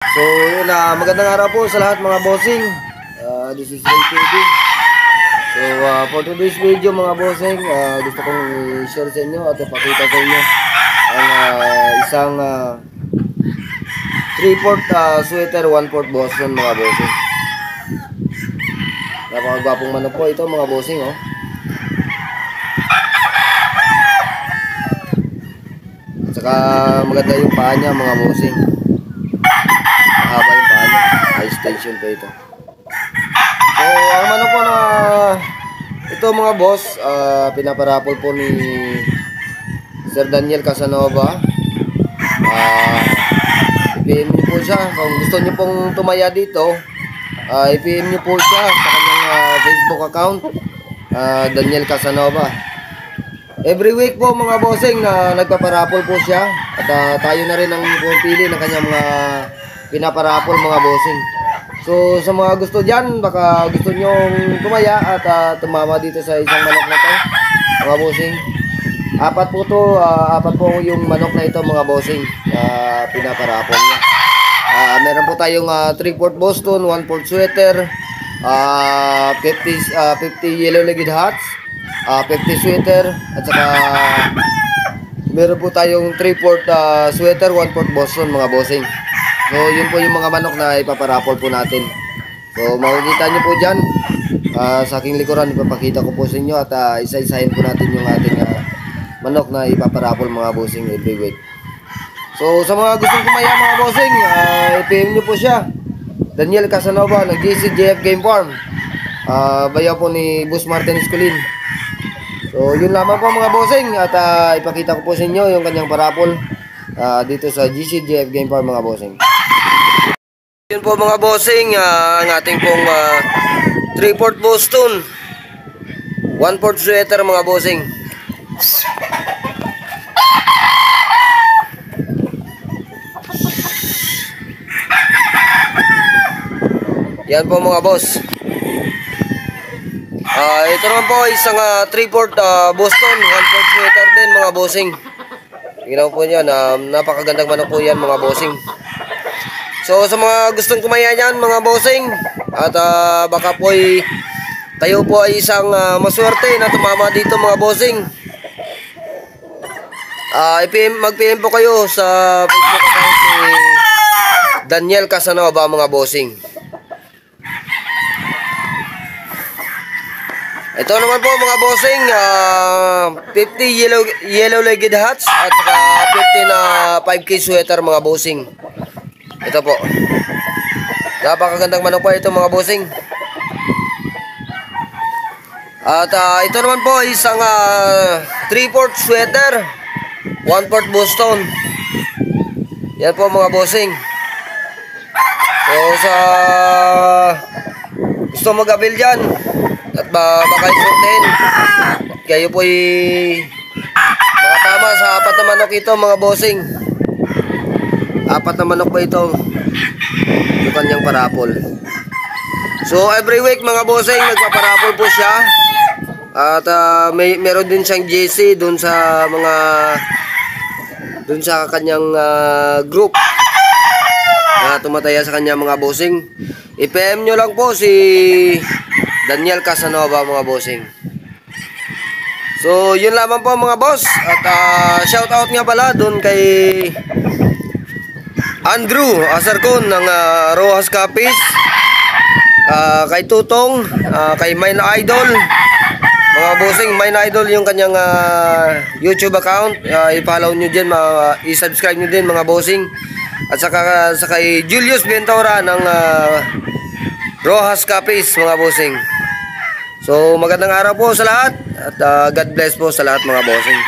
So yun, magandang araw po sa lahat mga bossing. This is Ray TV. So for today's video mga bossing, gusto kong i-share sa inyo at ipakita sa inyo ang isang 3/4 sweater 1/4 Boston mga bossing. Napakagwapong manok po ito mga bossing, oh. At saka maganda yung paa niya mga bossing. Mahaba yung paa niya. High station po ito. So ang manok po na ito mga boss, pinaparapol po ni Sir Daniel Casanova. I-PM nyo po siya kung gusto nyo pong tumaya dito. I-PM nyo po siya sa kanyang Facebook account, Daniel Casanova. Every week po mga bossing na nagpaparapol po siya. At tayo na rin ang pumipili ng kanyang mga pinaparapol mga bossing. So sa mga gusto dyan, baka gusto nyong tumaya at tumama dito sa isang manok na to mga bossing. Apat po yung manok na ito mga bossing, pinaparapol niya. Meron po tayong 3/4 Boston, 1/4 sweater, 50 yellow-legged hats, 50 sweater, at saka meron po tayong 3/4 sweater, 1/4 Boston mga bossing. So yun po yung mga manok na ipaparapol po natin. So makikita nyo po dyan, sa aking likuran ipapakita ko po sa inyo at isa-isahin po natin yung ating manok na ipaparapol mga bossing every week. So sa mga gustong kumaya mga bossing, i-PM nyo po siya, Daniel Casanova ng GCJF Game Farm, bayaw po ni Boss Martin Escolin. So yun lamang po mga bossing at ipakita ko po sa inyo yung kanyang parapol dito sa GCJF Game Farm mga bossing. Yun po mga bossing, ang ating pong 3/4 Boston 1/4 sweater mga bossing. Yan po mga boss. Ito naman po isang 3/4 Boston 1/4 sweater din mga bossing. Tingnan po niyan, napakagandang manok po yan mga bossing. So sa mga gustong kumaya niyan mga bossing, at baka po kayo po ay isang maswerte na tumama dito mga bossing, mag-PM po kayo sa Facebook account ni Daniel Casanova mga bossing. Ito naman po mga bossing, 50 yellow-legged hats at 50 na 5K sweater mga bossing. Ito po, napakagandang manok po ito mga bossing. At ito naman po isang 3/4 sweater 1/4 Boston. Yan po mga bossing. So sa gusto mag-avail dyan at baka isortehin, kayo po makatama sa 4 na manok ito mga bossing. 4 na manok po ito yung kanyang parapol. So every week mga bossing nagpaparapol po siya. At meron din siyang JC dun sa kanyang group na tumataya sa kanya mga bossing. I-PM nyo lang po si Daniel Casanova mga bossing. So yun lamang po mga boss. At shout out nga pala dun kay Andrew Asarcon ng Rojas Capis, kay Tutong, kay Mine Idol mga bossing. Mine Idol yung kanyang YouTube account, i-follow nyo dyan, i-subscribe nyo din mga bossing. At saka kay Julius Ventura ng Rojas Capis mga bossing. So magandang araw po sa lahat at God bless po sa lahat mga bossing.